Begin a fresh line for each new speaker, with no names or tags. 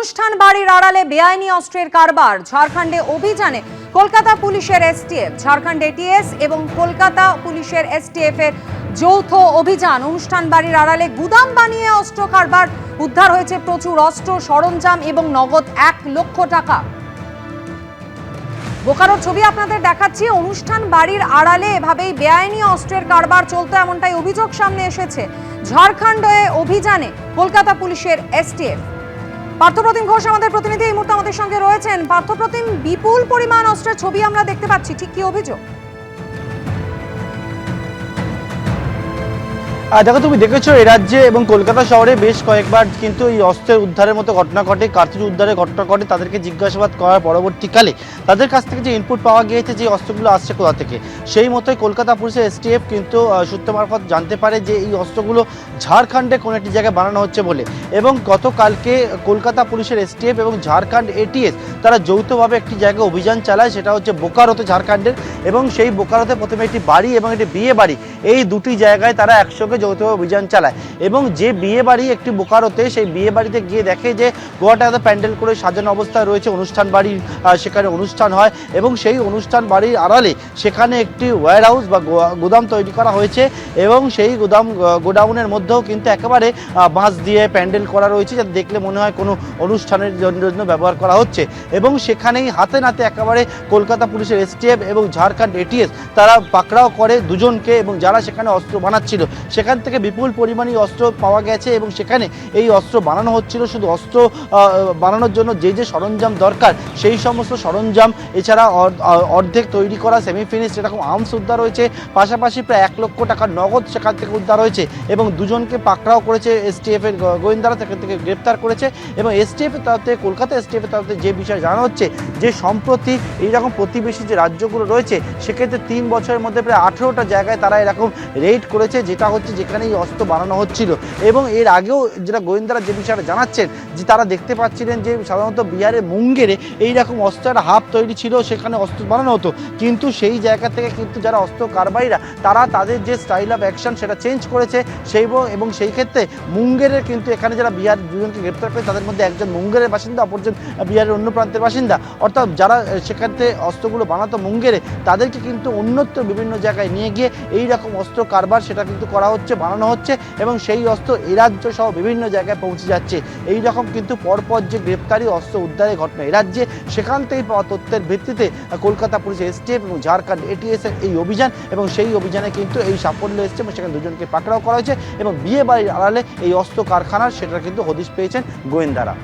অনুষ্ঠান বাড়ির আড়ালে বেআইনি অস্ত্রের কারবার, ঝাড়খণ্ডে অভিযানে কলকাতা পুলিশের এসটিএফ, ঝাড়খণ্ড এটিএস এবং কলকাতা পুলিশের এসটিএফ এর যৌথ অভিযান। অনুষ্ঠান বাড়ির আড়ালে গুদাম বানিয়ে অস্ত্র কারবার, উদ্ধার হয়েছে প্রচুর অস্ত্র, সরঞ্জাম এবং নগদ 1 লক্ষ টাকা। বোকারোর ছবি আপনাদের দেখাচ্ছি। অনুষ্ঠান বাড়ির আড়ালে এভাবেই বেআইনি অস্ত্রের কারবার চলতো, এমনটাই অভিযোগ সামনে এসেছে। ঝাড়খণ্ডে অভিযানে কলকাতা পুলিশের এসটিএফ। পার্থপ্রতিম ঘোষ আমাদের প্রতিনিধি এই মুহূর্তে আমাদের সঙ্গে রয়েছেন। পার্থপ্রতিম, বিপুল পরিমাণ অস্ত্রের ছবি আমরা দেখতে পাচ্ছি, ঠিক কি অভিযোগ?
দেখো, তুমি দেখেছো এই রাজ্যে এবং কলকাতা শহরে বেশ কয়েকবার কিন্তু এই অস্ত্রের উদ্ধারের মতো ঘটনা ঘটে, কার্তুজ উদ্ধারের ঘটনা ঘটে। তাদেরকে জিজ্ঞাসাবাদ করার পরবর্তীকালে তাদের কাছ থেকে যে ইনপুট পাওয়া গিয়েছে যে অস্ত্রগুলো আসছে কোথা থেকে, সেই মতোই কলকাতা পুলিশের এসটিএফ কিন্তু সূত্র মারফত জানতে পারে যে এই অস্ত্রগুলো ঝাড়খণ্ডে কোনো একটি জায়গায় বানানো হচ্ছে বলে। এবং গতকালকে কলকাতা পুলিশের এসটিএফ এবং ঝাড়খণ্ড এটিএস তারা যৌথভাবে একটি জায়গায় অভিযান চালায়, সেটা হচ্ছে বোকারোতে, ঝাড়খণ্ডের। এবং সেই বোকারোতে প্রথমে একটি বাড়ি এবং একটি বিয়ে বাড়ি, এই দুটি জায়গায় তারা একসঙ্গে যৌথভাবে অভিযান চালায়। এবং যে বিয়ে বাড়ি একটি বোকারোতে, সেই বিয়ে বাড়িতে গিয়ে দেখে যে গোয়াটা প্যান্ডেল করে সাজানো অবস্থায় রয়েছে, অনুষ্ঠান বাড়ি, সেখানে অনুষ্ঠান হয়। এবং সেই অনুষ্ঠান বাড়ির আড়ালে সেখানে একটি ওয়্যার হাউস বা গোদাম তৈরি করা হয়েছে। এবং সেই গোডাউনের মধ্যেও কিন্তু একেবারে বাঁশ দিয়ে প্যান্ডেল করা রয়েছে, যাতে দেখলে মনে হয় কোনো অনুষ্ঠানের জন্য ব্যবহার করা হচ্ছে। এবং সেখানেই হাতে নাতে একেবারে কলকাতা পুলিশের এসটিএফ এবং ঝাড়খণ্ড এটিএস তারা পাকড়াও করে দুজনকে, এবং যারা সেখানে অস্ত্র বানাচ্ছিল। সেখান থেকে বিপুল পরিমাণে অস্ত্র পাওয়া গেছে এবং সেখানে এই অস্ত্র বানানো হচ্ছিল। শুধু অস্ত্র বানানোর জন্য যে যে সরঞ্জাম দরকার, সেই সমস্ত সরঞ্জাম, এছাড়া অর্ধেক তৈরি করা সেমি ফিনিশ এরকম আর্মস উদ্ধার হয়েছে। পাশাপাশি প্রায় 1 লক্ষ টাকার নগদ সেখান থেকে উদ্ধার হয়েছে। এবং দুজনকে পাকড়াও করেছে এসটিএফ এর গোয়েন্দারা, সেখান থেকে গ্রেপ্তার করেছে। এবং এসটিএফ এর তরফ থেকে, কলকাতা এসটিএফ এর তরফ থেকে যে বিষয় জানা হচ্ছে যে সম্প্রতি এইরকম প্রতিবেশী যে রাজ্যগুলো রয়েছে, সেক্ষেত্রে 3 বছরের মধ্যে প্রায় 18টা জায়গায় তারা এরকম রেইড করেছে, যেটা হচ্ছে যেখানে এই অস্ত্র বানানো হচ্ছিল। এবং এর আগেও যেটা গোয়েন্দারা যে বিষয়টা জানাচ্ছেন, যে তারা দেখতে পাচ্ছিলেন যে সাধারণত বিহারে মুঙ্গেরে এইরকম অস্ত্রের হাব তৈরি ছিল, সেখানে অস্ত্র বানানো হতো। কিন্তু সেই জায়গা থেকে কিন্তু যারা অস্ত্র কারবারিরা, তারা তাদের যে স্টাইল অফ অ্যাকশন সেটা চেঞ্জ করেছে। এবং সেই ক্ষেত্রে মুঙ্গেরের কিন্তু এখানে যারা বিহার দুজনকে গ্রেপ্তার করে, তাদের মধ্যে একজন মুঙ্গেরের বাসিন্দা, অপরজন বিহারের অন্য প্রান্তের বাসিন্দা। অর্থাৎ যারা সেখান থেকে অস্ত্রগুলো বানাতো মুঙ্গেরে, তাদেরকে কিন্তু অন্যত্র বিভিন্ন জায়গায় নিয়ে গিয়ে এই রকম অস্ত্র কারবার সেটা কিন্তু করা হচ্ছে, বানানো হচ্ছে। এবং সেই অস্ত্র এই রাজ্য সহ বিভিন্ন জায়গায় পৌঁছে যাচ্ছে। এই রকম কিন্তু পরপর যে গ্রেপ্তারি, অস্ত্র উদ্ধারের ঘটনা এই রাজ্যে, সেখান থেকেই পাওয়া তথ্যের ভিত্তিতে কলকাতা পুলিশ এসটিএফ এবং ঝাড়খণ্ড এটিএস এর এই অভিযান, এবং সেই অভিযানে কিন্তু এই সাফল্য এসছে এবং সেখানে দুজনকে পাকড়াও করা হয়েছে। এবং বিয়ে বাড়ির আড়ালে এই অস্ত্র কারখানার সেটা কিন্তু হদিশ পেয়েছেন গোয়েন্দারা।